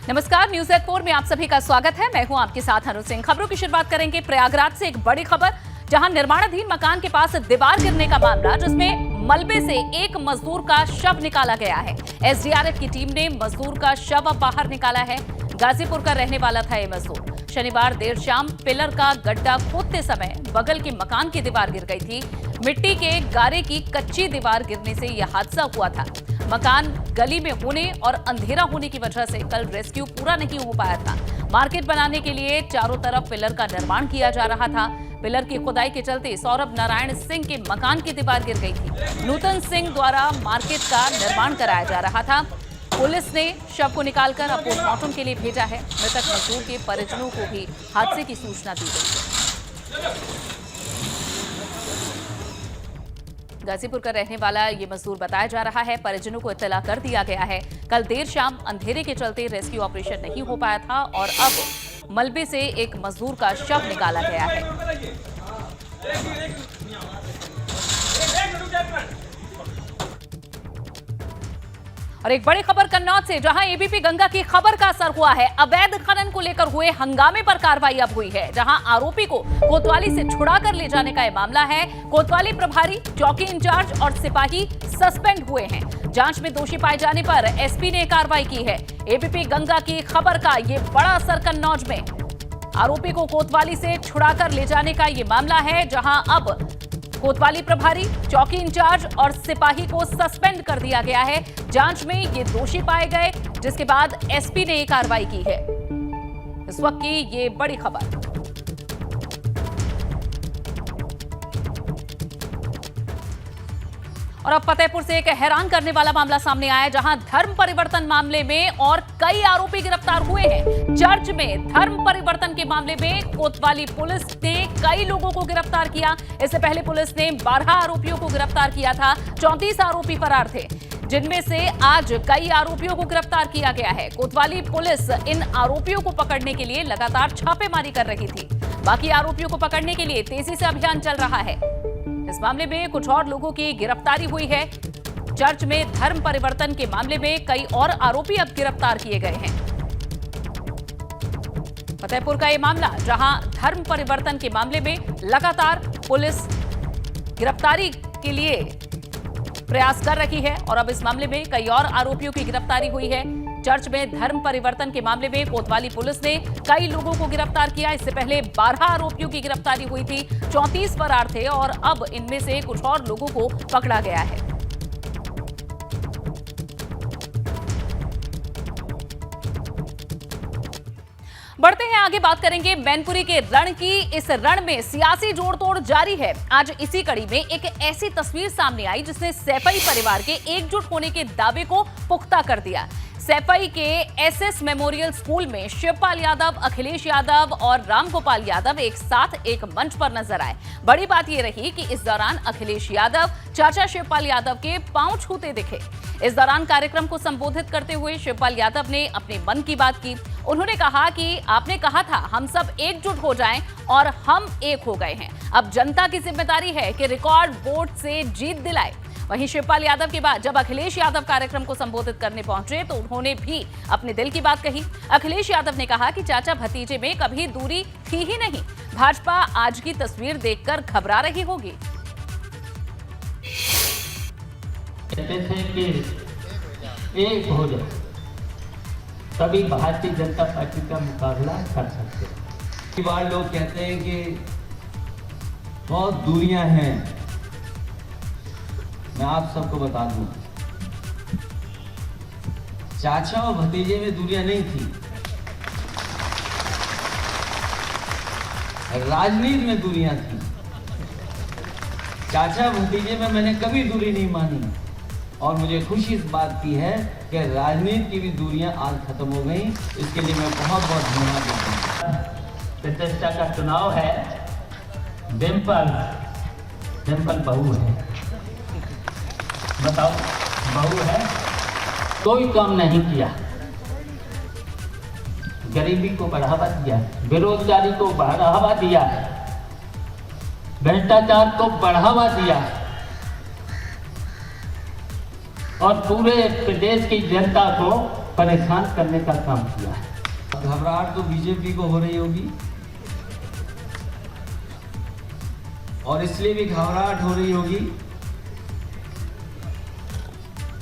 नमस्कार, news at 4 में आप सभी का स्वागत है। मैं हूं आपके साथ अनु सिंह। खबरों की शुरुआत करेंगे प्रयागराज से। एक बड़ी खबर, जहां निर्माणाधीन मकान के पास दीवार गिरने का मामला, जिसमें मलबे से एक मजदूर का शव निकाला गया है। एसडीआरएफ की टीम ने मजदूर का शव बाहर निकाला है। गाजीपुर का रहने वाला था ये मजदूर। शनिवार देर शाम पिलर का गड्ढा खोदते समय बगल के मकान की दीवार गिर गई थी। मिट्टी के गारे की कच्ची दीवार गिरने से यह हादसा हुआ था। मकान गली में होने और अंधेरा होने की वजह से कल रेस्क्यू पूरा नहीं हो पाया था। मार्केट बनाने के लिए चारों तरफ पिलर का निर्माण किया जा रहा था। पिलर की खुदाई के चलते सौरभ नारायण सिंह के मकान की दीवार गिर गई थी। नूतन सिंह द्वारा मार्केट का निर्माण कराया जा रहा था। पुलिस ने शव को निकालकर अब पोस्टमार्टम के लिए भेजा है। मृतक मजदूर के परिजनों को भी हादसे की सूचना दी गई है। गाजीपुर का रहने वाला ये मजदूर बताया जा रहा है। परिजनों को इत्तला कर दिया गया है। कल देर शाम अंधेरे के चलते रेस्क्यू ऑपरेशन नहीं हो पाया था और अब मलबे से एक मजदूर का शव निकाला गया है। और एक बड़ी खबर कन्नौज से, जहां एबीपी गंगा की खबर का असर हुआ है। अवैध खनन को लेकर हुए हंगामे पर कार्रवाई अब हुई है, जहां आरोपी को कोतवाली से छुड़ाकर ले जाने का यह मामला है। कोतवाली प्रभारी, चौकी इंचार्ज और सिपाही सस्पेंड हुए हैं। जांच में दोषी पाए जाने पर एसपी ने कार्रवाई की है। एबीपी गंगा की खबर का ये बड़ा असर कन्नौज में। आरोपी को कोतवाली से छुड़ाकर ले जाने का ये मामला है, जहां अब कोतवाली प्रभारी, चौकी इंचार्ज और सिपाही को सस्पेंड कर दिया गया है। जांच में ये दोषी पाए गए, जिसके बाद एसपी ने ये कार्रवाई की है। इस वक्त की ये बड़ी खबर। और अब फतेहपुर से एक हैरान करने वाला मामला सामने आया, जहां धर्म परिवर्तन मामले में और कई आरोपी गिरफ्तार हुए हैं। चर्च में धर्म परिवर्तन के मामले में कोतवाली पुलिस ने कई लोगों को गिरफ्तार किया। इससे पहले पुलिस ने 12 आरोपियों को गिरफ्तार किया था। 34 आरोपी फरार थे, जिनमें से आज कई आरोपियों को गिरफ्तार किया गया है। कोतवाली पुलिस इन आरोपियों को पकड़ने के लिए लगातार छापेमारी कर रही थी। बाकी आरोपियों को पकड़ने के लिए तेजी से अभियान चल रहा है। इस मामले में कुछ और लोगों की गिरफ्तारी हुई है। चर्च में धर्म परिवर्तन के मामले में कई और आरोपी अब गिरफ्तार किए गए हैं। फतेहपुर का यह मामला, जहां धर्म परिवर्तन के मामले में लगातार पुलिस गिरफ्तारी के लिए प्रयास कर रही है और अब इस मामले में कई और आरोपियों की गिरफ्तारी हुई है। चर्च में धर्म परिवर्तन के मामले में कोतवाली पुलिस ने कई लोगों को गिरफ्तार किया। इससे पहले 12 आरोपियों की गिरफ्तारी हुई थी। 34 फरार थे और अब इनमें से कुछ और लोगों को पकड़ा गया है। बढ़ते हैं आगे, बात करेंगे मैनपुरी के रण की। इस रण में सियासी जोड़तोड़ जारी है। आज इसी कड़ी में एक ऐसी तस्वीर सामने आई, जिसने सैफई परिवार के एकजुट होने के दावे को पुख्ता कर दिया। सैफई के एसएस मेमोरियल स्कूल में शिवपाल यादव, अखिलेश यादव और रामगोपाल यादव एक साथ एक मंच पर नजर आए। बड़ी बात यह रही कि इस दौरान अखिलेश यादव चाचा शिवपाल यादव के पांव छूते दिखे। इस दौरान कार्यक्रम को संबोधित करते हुए शिवपाल यादव ने अपने मन की बात की। उन्होंने कहा कि आपने कहा था हम सब एकजुट हो जाएं और हम एक हो गए हैं। अब जनता की जिम्मेदारी है कि रिकॉर्ड वोट से जीत दिलाए। वहीं शिवपाल यादव के बाद जब अखिलेश यादव कार्यक्रम को संबोधित करने पहुंचे, तो उन्होंने भी अपने दिल की बात कही। अखिलेश यादव ने कहा कि चाचा भतीजे में कभी दूरी थी ही नहीं। भाजपा आज की तस्वीर देखकर घबरा रही होगी। कहते थे कि एक हो जाए तभी भारतीय जनता पार्टी का मुकाबला कर सकते हैं। कई बार लोग कहते हैं कि बहुत दूरियां हैं। मैं आप सबको बता दूं, चाचा और भतीजे में दूरियां नहीं थी, राजनीति में दूरियां थी। चाचा भतीजे में मैंने कभी दूरी नहीं मानी और मुझे खुशी इस बात की है कि राजनीति की भी दूरियां आज खत्म हो गई। इसके लिए मैं बहुत बहुत धन्यवाद देता हूं। प्रतिष्ठा का चुनाव है। डिम्पल बहू है, बताओ, बहू है, कोई काम नहीं किया। गरीबी को बढ़ावा दिया, बेरोजगारी को बढ़ावा दिया, भ्रष्टाचार को बढ़ावा दिया और पूरे प्रदेश की जनता को परेशान करने का काम किया है। घबराहट तो बीजेपी को हो रही होगी, और इसलिए भी घबराहट हो रही होगी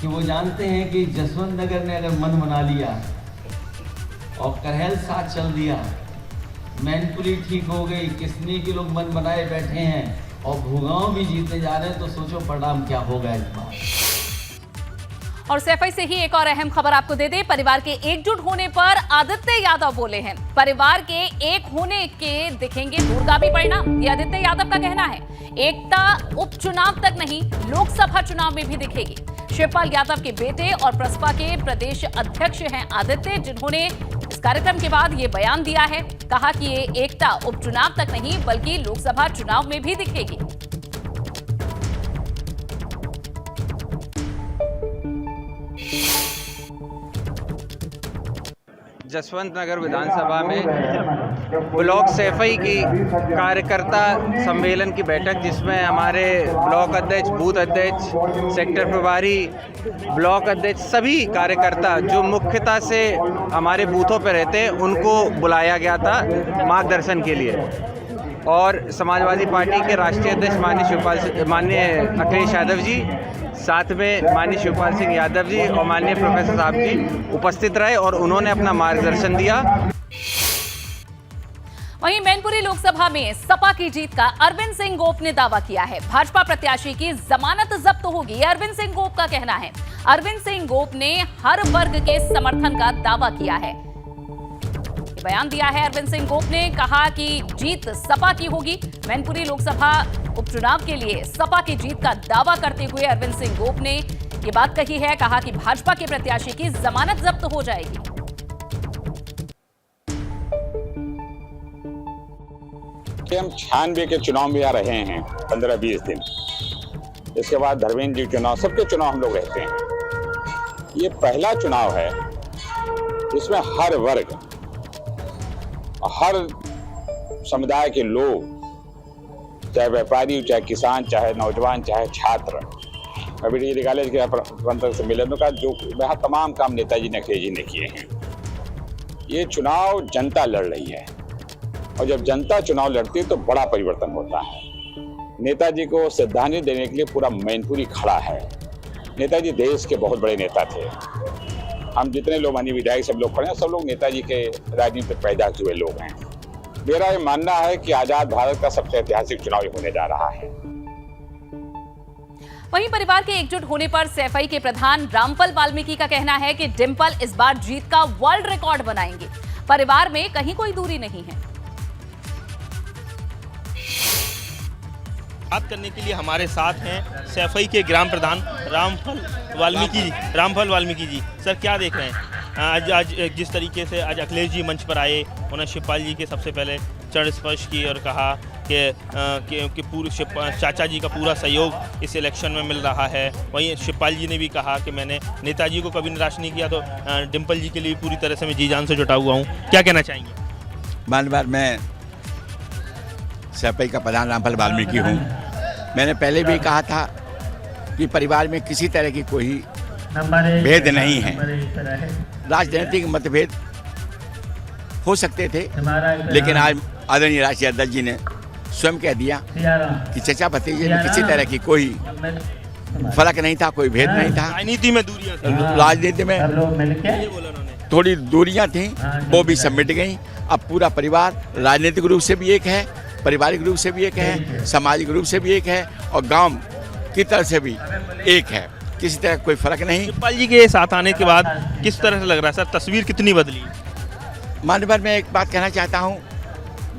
कि वो जानते हैं कि जसवंत नगर ने अगर मन बना लिया और करहल साथ चल दिया, मैनपुरी ठीक हो गई, किसनी के लोग मन बनाए बैठे हैं और भूगांव भी जीतने जा रहे हैं, तो सोचो परिणाम क्या होगा इस बार। और सैफई से ही एक और अहम खबर आपको दे दे, परिवार के एकजुट होने पर आदित्य यादव बोले हैं। परिवार के एक होने के दिखेंगे दूरगामी परिणाम, ये आदित्य यादव का कहना है। एकता उपचुनाव तक नहीं, लोकसभा चुनाव में भी दिखेगी। शिवपाल यादव के बेटे और प्रसपा के प्रदेश अध्यक्ष हैं आदित्य, जिन्होंने इस कार्यक्रम के बाद ये बयान दिया है। कहा कि ये एकता उपचुनाव तक नहीं बल्कि लोकसभा चुनाव में भी दिखेगी। जसवंत नगर विधानसभा में ब्लॉक सैफई की कार्यकर्ता सम्मेलन की बैठक, जिसमें हमारे ब्लॉक अध्यक्ष, बूथ अध्यक्ष, सेक्टर प्रभारी, ब्लॉक अध्यक्ष, सभी कार्यकर्ता जो मुख्यतः से हमारे बूथों पर रहते हैं, उनको बुलाया गया था मार्गदर्शन के लिए। और समाजवादी पार्टी के राष्ट्रीय अध्यक्ष माननीय अखिलेश यादव जी, साथ में माननीय शिवपाल सिंह यादव जी और माननीय प्रोफेसर साहब जी उपस्थित रहे और उन्होंने अपना मार्गदर्शन दिया। वहीं मैनपुरी लोकसभा में सपा की जीत का अरविंद सिंह गोप ने दावा किया है। भाजपा प्रत्याशी की जमानत जब्त होगी, अरविंद सिंह गोप का कहना है। अरविंद सिंह गोप ने हर वर्ग के समर्थन का दावा किया है। बयान दिया है अरविंद सिंह गोप ने, कहा कि जीत सपा की होगी। मैनपुरी लोकसभा उपचुनाव के लिए सपा की जीत का दावा करते हुए अरविंद सिंह गोप ने ये बात कही है। कहा कि भाजपा के प्रत्याशी की जमानत जब्त हो जाएगी। हम 96 के चुनाव में आ रहे हैं 15-20 दिन, इसके बाद धर्मेंद्र जी चुनाव, सबके चुनाव हम लोग रहते हैं। ये पहला चुनाव है जिसमें हर वर्ग, हर समुदाय के लोग, चाहे व्यापारी, चाहे किसान, चाहे नौजवान, चाहे छात्र, अभी डिग्री कॉलेज के प्रबंधक सम्मेलन का जो वहाँ तमाम काम नेताजी ने, अखिलेश जी ने किए हैं। ये चुनाव जनता लड़ रही है, और जब जनता चुनाव लड़ती है तो बड़ा परिवर्तन होता है। नेताजी को श्रद्धांजलि देने के लिए पूरा मैनपुरी खड़ा है। नेताजी देश के बहुत बड़े नेता थे। हम जितने लोग माननीय विधायक सब लोग खड़े हैं, सब लोग नेताजी के राजनीति में पैदा हुए लोग हैं। मेरा ये मानना है कि आजाद भारत का सबसे ऐतिहासिक चुनाव होने जा रहा है। वहीं परिवार के एकजुट होने पर सैफई के प्रधान रामफल वाल्मीकि का कहना है कि डिंपल इस बार जीत का वर्ल्ड रिकॉर्ड बनाएंगे। परिवार में कहीं कोई दूरी नहीं है। बात करने के लिए हमारे साथ हैं सैफई के ग्राम प्रधान रामफल वाल्मीकि जी। सर, क्या देख रहे हैं आज जिस तरीके से आज अखिलेश जी मंच पर आए, उन्होंने शिवपाल जी के सबसे पहले चरण स्पर्श की और कहा कि पूरे चाचा जी का पूरा सहयोग इस इलेक्शन में मिल रहा है। वहीं शिवपाल जी ने भी कहा कि मैंने नेताजी को कभी निराश नहीं किया, तो डिंपल जी के लिए पूरी तरह से मैं जी जान से जुटा हुआ हूँ। क्या कहना चाहेंगे? बार मैं सैफई का प्रधान रामफल वाल्मीकि हूँ। मैंने पहले भी कहा था कि परिवार में किसी तरह की कोई भेद नहीं है। राजनीतिक मतभेद हो सकते थे, लेकिन आज आदरणीय राष्ट्रीय अध्यक्ष जी ने स्वयं कह दिया कि चचा भतीजे में किसी तरह की कोई फर्क नहीं था, कोई भेद नहीं था। राजनीति में दूरियां थी, राजनीति में थोड़ी दूरियां थी, वो भी सब मिट गई। अब पूरा परिवार राजनीतिक रूप से भी एक है, पारिवारिक रूप से भी एक है, सामाजिक रूप से भी एक है, और गांव की तरफ से भी एक है। किसी तरह कोई फर्क नहीं। शिवपाल जी के साथ आने के बाद किस तरह से लग रहा है सर, तस्वीर कितनी बदली? माननीय, मैं एक बात कहना चाहता हूँ।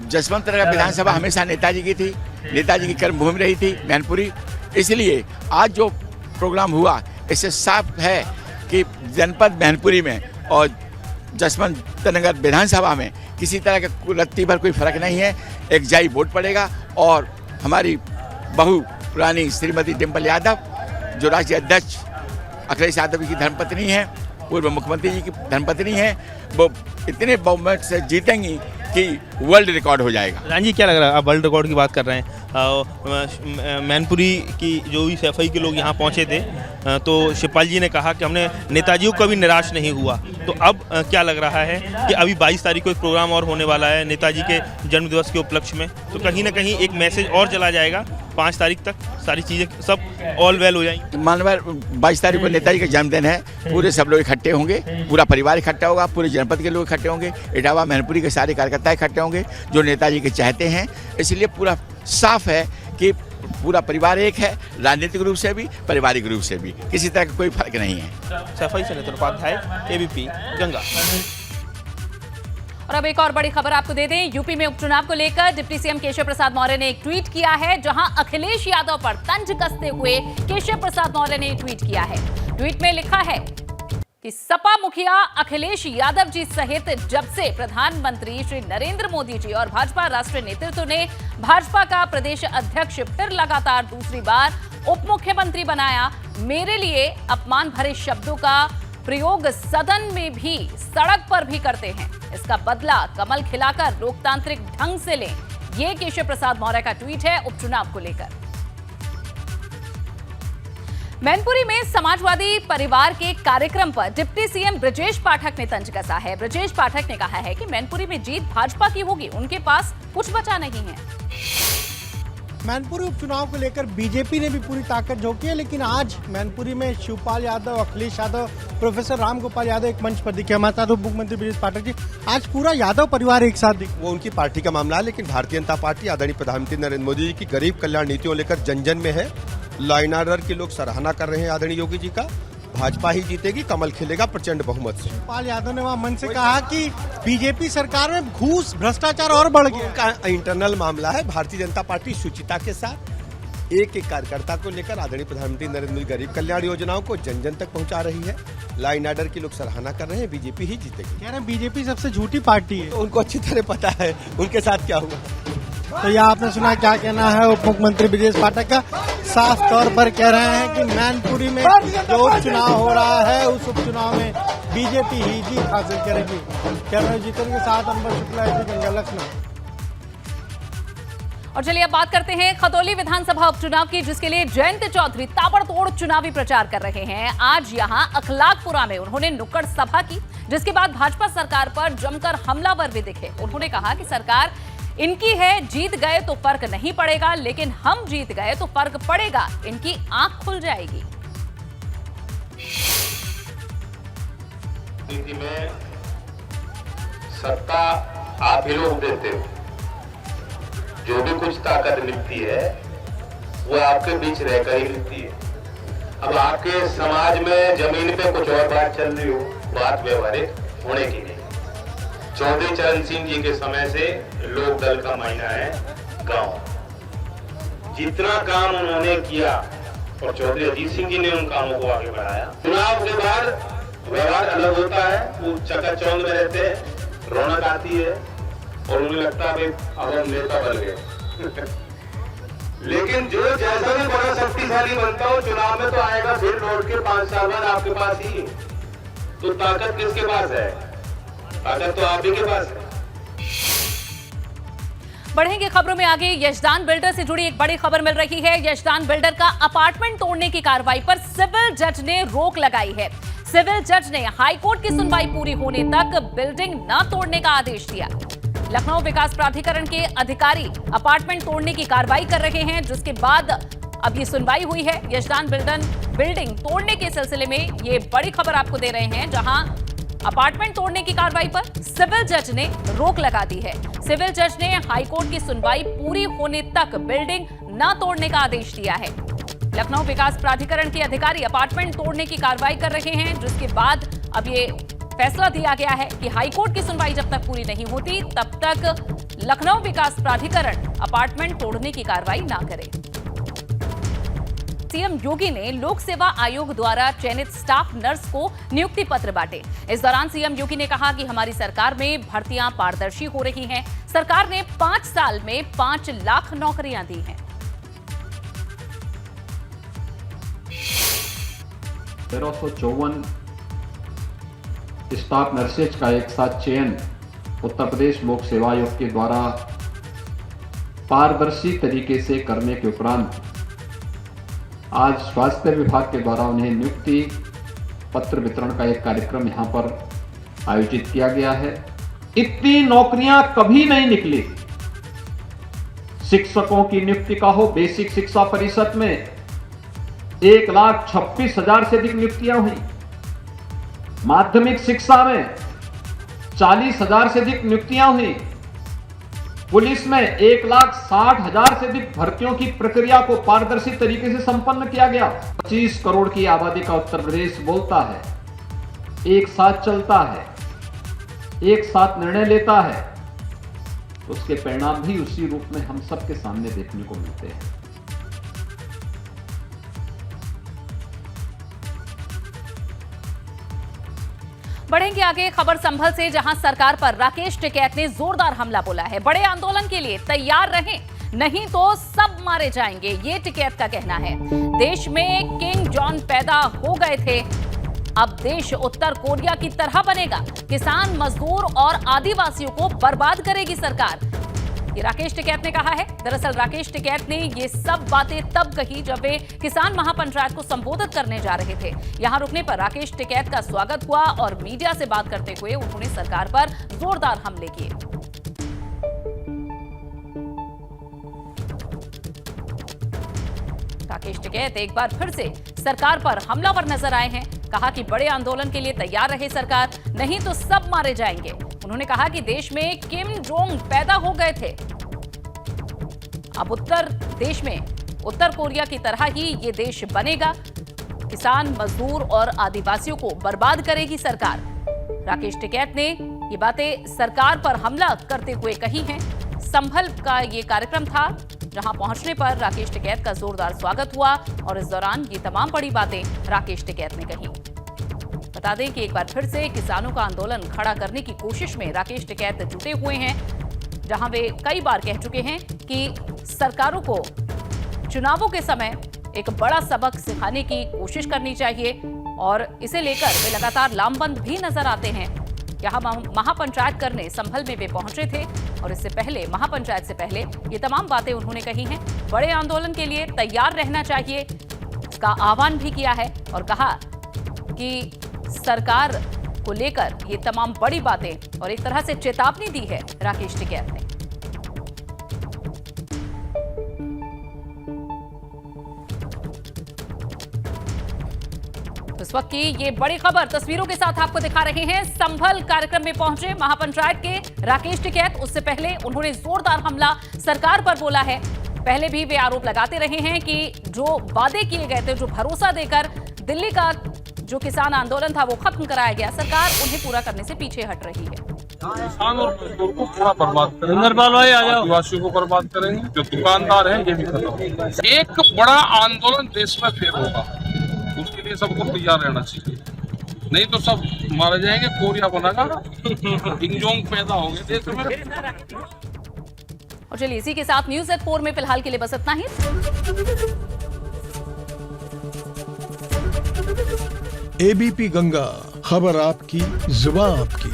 जसवंत नगर विधानसभा हमेशा नेताजी की थी, नेताजी की कर्मभूमि रही थी मैनपुरी। इसलिए आज जो प्रोग्राम हुआ, इससे साफ है कि जनपद मैनपुरी में और जसवंत नगर विधानसभा में किसी तरह का रत्ती भर कोई फर्क नहीं है। एक जाई वोट पड़ेगा, और हमारी बहु पुरानी श्रीमती डिंपल यादव, जो राष्ट्रीय अध्यक्ष अखिलेश यादव की धर्मपत्नी है, पूर्व मुख्यमंत्री जी की धर्मपत्नी है, वो इतने बहुमत से जीतेंगी कि वर्ल्ड रिकॉर्ड हो जाएगा। राम जी, क्या लग रहा है, आप वर्ल्ड रिकॉर्ड की बात कर रहे हैं, मैनपुरी की जो भी सैफई के लोग यहाँ पहुँचे थे, तो शिवपाल जी ने कहा कि हमने नेताजी को कभी निराश नहीं हुआ, तो अब क्या लग रहा है कि अभी 22 तारीख को एक प्रोग्राम और होने वाला है नेताजी के जन्मदिवस के उपलक्ष्य में, तो कहीं ना कहीं एक मैसेज और चला जाएगा, 5 तारीख तक सारी चीज़ें सब ऑल वेल हो जाएंगी। मानवर 22 तारीख को नेताजी का जन्मदिन है, पूरे सब लोग इकट्ठे होंगे, पूरा परिवार इकट्ठा होगा, पूरे जनपद के लोग इकट्ठे होंगे, इटावा मैनपुरी के सारे कार्यकर्ता इकट्ठे होंगे जो नेताजी के चाहते हैं। इसलिए पूरा साफ है कि पूरा परिवार एक है, राजनीतिक रूप से भी, पारिवारिक रूप से भी, किसी तरह का कोई फर्क नहीं है। सैफई से नेत्र उपाध्याय, ABP गंगा। और अब एक और बड़ी खबर आपको दे दें, यूपी में उपचुनाव को लेकर डिप्टी सीएम केशव प्रसाद मौर्य ने एक ट्वीट किया है, जहां अखिलेश यादव पर तंज कसते हुए केशव प्रसाद मौर्य ने ट्वीट किया है। ट्वीट में लिखा है कि सपा मुखिया अखिलेश यादव जी सहित जब से प्रधानमंत्री श्री नरेंद्र मोदी जी और भाजपा राष्ट्रीय नेतृत्व ने भाजपा का प्रदेश अध्यक्ष फिर लगातार दूसरी बार उप मुख्यमंत्री बनाया, मेरे लिए अपमान भरे शब्दों का प्रयोग सदन में भी सड़क पर भी करते हैं, इसका बदला कमल खिलाकर लोकतांत्रिक ढंग से लें। ये केशव प्रसाद मौर्य का ट्वीट है उपचुनाव को लेकर। मैनपुरी में समाजवादी परिवार के कार्यक्रम पर डिप्टी सीएम ब्रजेश पाठक ने तंज कसा है। ब्रजेश पाठक ने कहा है कि मैनपुरी में जीत भाजपा की होगी, उनके पास कुछ बचा नहीं है। मैनपुरी उपचुनाव को लेकर बीजेपी ने भी पूरी ताकत झोंकी है, लेकिन आज मैनपुरी में शिवपाल यादव, अखिलेश यादव, प्रोफेसर राम गोपाल यादव एक मंच पर दिखे। हमारे साथ उप मुख्यमंत्री ब्रजेश पाठक जी, आज पूरा यादव परिवार एक साथ दिखे। वो उनकी पार्टी का मामला है, लेकिन भारतीय जनता पार्टी आदरणीय प्रधानमंत्री नरेंद्र मोदी जी की गरीब कल्याण नीतियों लेकर जन जन में है। लॉ एंड ऑर्डर के लोग सराहना कर रहे हैं आदरणीय योगी जी का। भाजपा ही जीतेगी, कमल खिलेगा प्रचंड बहुमत से। शिवपाल यादव ने वहाँ मन से कहा कि बीजेपी सरकार में घूस भ्रष्टाचार और बढ़ गया। उनका इंटरनल मामला है। भारतीय जनता पार्टी शुचिता के साथ एक एक कार्यकर्ता को लेकर आदरणीय प्रधानमंत्री नरेंद्र मोदी गरीब कल्याण योजनाओं को जन जन तक पहुंचा रही है। लॉ एंड ऑर्डर की लोग सराहना कर रहे हैं, बीजेपी ही जीतेगी। कह रहे हैं बीजेपी सबसे झूठी पार्टी है। तो उनको अच्छी तरह पता है उनके साथ क्या हुआ। तो यह आपने सुना, क्या कहना है उप मुख्यमंत्री ब्रजेश पाठक का। साफ तौर पर कह रहे हैं कि मैनपुरी में जो उपचुनाव हो रहा है उस उपचुनाव में बीजेपी ही जीत हासिल करेगी। कैमरा जीतन के साथ अंबर शुक्ला, गंगा, लखनऊ। और चलिए अब बात करते हैं खतौली विधानसभा उपचुनाव की, जिसके लिए जयंत चौधरी ताबड़तोड़ चुनावी प्रचार कर रहे हैं। आज यहां अखलाकपुरा में उन्होंने नुक्कड़ सभा की, जिसके बाद भाजपा सरकार पर जमकर हमलावर भी दिखे। उन्होंने कहा कि सरकार इनकी है, जीत गए तो फर्क नहीं पड़ेगा, लेकिन हम जीत गए तो फर्क पड़ेगा, इनकी आंख खुल जाएगी। नीति में सत्ता आप ही लोग देते हो, जो भी कुछ ताकत मिलती है वो आपके बीच रहकर ही मिलती है। अब आपके समाज में जमीन पे कुछ और बात चल रही हो, बात व्यवहारिक होने की नहीं। चौधरी चरण सिंह जी के समय से लोक दल का मायना है गांव। जितना काम उन्होंने किया और चौधरी अजीत सिंह जी ने उन कामों को आगे बढ़ाया। चुनाव के बाद व्यवहार अलग होता है, वो चकाचौंध में रहते हैं, रौनक आती है और उन्हें लगता है अब हम नेता बन गए। लेकिन जो जैसा भी बड़ा शक्तिशाली बनता हो चुनाव में तो आएगा फिर लौट के 5 साल बाद आपके पास ही। तो ताकत किसके पास है? ताकत तो आप ही के पास है। बढ़ेंगे खबरों में आगे। यशदान बिल्डर से जुड़ी एक बड़ी खबर मिल रही है। यशदान बिल्डर का अपार्टमेंट तोड़ने की कार्रवाई पर सिविल जज ने रोक लगाई है। सिविल जज ने हाईकोर्ट की सुनवाई पूरी होने तक बिल्डिंग न तोड़ने का आदेश दिया। लखनऊ विकास प्राधिकरण के अधिकारी अपार्टमेंट तोड़ने की कार्रवाई कर रहे हैं, जिसके बाद अब ये सुनवाई हुई है। यशदान बिल्डिंग तोड़ने के सिलसिले में ये बड़ी खबर आपको दे रहे हैं, जहां अपार्टमेंट तोड़ने की कार्रवाई पर सिविल जज ने रोक लगा दी है। सिविल जज ने हाईकोर्ट की सुनवाई पूरी होने तक बिल्डिंग न तोड़ने का आदेश दिया है। लखनऊ विकास प्राधिकरण के अधिकारी अपार्टमेंट तोड़ने की कार्रवाई कर रहे हैं, जिसके बाद अब ये फैसला दिया गया है कि हाईकोर्ट की सुनवाई जब तक पूरी नहीं होती तब तक लखनऊ विकास प्राधिकरण अपार्टमेंट तोड़ने की कार्रवाई ना करे। सीएम योगी ने लोक सेवा आयोग द्वारा चयनित स्टाफ नर्स को नियुक्ति पत्र बांटे। इस दौरान सीएम योगी ने कहा कि हमारी सरकार में भर्तियां पारदर्शी हो रही हैं। सरकार ने 5 साल में 5 लाख नौकरियां दी हैं। 1354 स्टाफ नर्सेज का एक साथ चयन उत्तर प्रदेश लोक सेवा आयोग के द्वारा पारदर्शी तरीके से करने के उपरांत आज स्वास्थ्य विभाग के द्वारा उन्हें नियुक्ति पत्र वितरण का एक कार्यक्रम यहां पर आयोजित किया गया है। इतनी नौकरियां कभी नहीं निकली। शिक्षकों की नियुक्ति का हो, बेसिक शिक्षा परिषद में 1,26,000 से अधिक नियुक्तियां हुई। माध्यमिक शिक्षा में 40,000 से अधिक नियुक्तियां हुई। पुलिस में 1,60,000 से अधिक भर्तियों की प्रक्रिया को पारदर्शी तरीके से संपन्न किया गया। 25 करोड़ की आबादी का उत्तर प्रदेश बोलता है, एक साथ चलता है, एक साथ निर्णय लेता है, उसके परिणाम भी उसी रूप में हम सबके सामने देखने को मिलते हैं। बढ़ेंगे आगे खबर संभल से, जहां सरकार पर राकेश टिकैत ने जोरदार हमला बोला है। बड़े आंदोलन के लिए तैयार रहें, नहीं तो सब मारे जाएंगे, ये टिकैत का कहना है। देश में किंग जॉन पैदा हो गए थे, अब देश उत्तर कोरिया की तरह बनेगा। किसान, मजदूर और आदिवासियों को बर्बाद करेगी सरकार, ये राकेश टिकैत ने कहा है। दरअसल राकेश टिकैत ने ये सब बातें तब कही जब वे किसान महापंचायत को संबोधित करने जा रहे थे। यहां रुकने पर राकेश टिकैत का स्वागत हुआ और मीडिया से बात करते हुए उन्होंने सरकार पर जोरदार हमले किए। राकेश टिकैत एक बार फिर से सरकार पर हमलावर नजर आए हैं। कहा कि बड़े आंदोलन के लिए तैयार रहे सरकार, नहीं तो सब मारे जाएंगे। उन्होंने कहा कि देश में किम जोंग पैदा हो गए थे, अब देश में उत्तर कोरिया की तरह ही ये देश बनेगा। किसान, मजदूर और आदिवासियों को बर्बाद करेगी सरकार। राकेश टिकैत ने ये बातें सरकार पर हमला करते हुए कही हैं। संभल का ये कार्यक्रम था, जहां पहुंचने पर राकेश टिकैत का जोरदार स्वागत हुआ और इस दौरान ये तमाम बड़ी बातें राकेश टिकैत ने कही। बता दें कि एक बार फिर से किसानों का आंदोलन खड़ा करने की कोशिश में राकेश टिकैत जुटे हुए हैं, जहां वे कई बार कह चुके हैं कि सरकारों को चुनावों के समय एक बड़ा सबक सिखाने की कोशिश करनी चाहिए और इसे लेकर वे लगातार लामबंद भी नजर आते हैं। यहां महापंचायत करने संभल में वे पहुंचे थे और इससे पहले, महापंचायत से पहले ये तमाम बातें उन्होंने कही हैं। बड़े आंदोलन के लिए तैयार रहना चाहिए, इसका आह्वान भी किया है और कहा कि सरकार को लेकर ये तमाम बड़ी बातें और एक तरह से चेतावनी दी है राकेश टिकैत ने। इस वक्त की ये बड़ी खबर तस्वीरों के साथ आपको दिखा रहे हैं। संभल कार्यक्रम में पहुंचे महापंचायत के राकेश टिकैत, उससे पहले उन्होंने जोरदार हमला सरकार पर बोला है। पहले भी वे आरोप लगाते रहे हैं कि जो वादे किए गए थे, जो भरोसा देकर दिल्ली का जो किसान आंदोलन था वो खत्म कराया गया, सरकार उन्हें पूरा करने से पीछे हट रही है। किसान और मजदूर को पूरा बर्बाद करेंगे, आदिवासियों को बर्बाद करेंगे, जो दुकानदार हैं ये भी खत्म होगा। एक बड़ा आंदोलन देश में फिर होगा, उसके लिए सबको तैयार रहना चाहिए, नहीं तो सब मारे जाएंगे। कोरिया बनेगा, किंग जोंग पैदा होंगे देश में। और चलिए इसी के साथ न्यूज़ एट 4 में फिलहाल के लिए बस इतना ही। एबीपी गंगा, खबर आपकी, जुबान आपकी।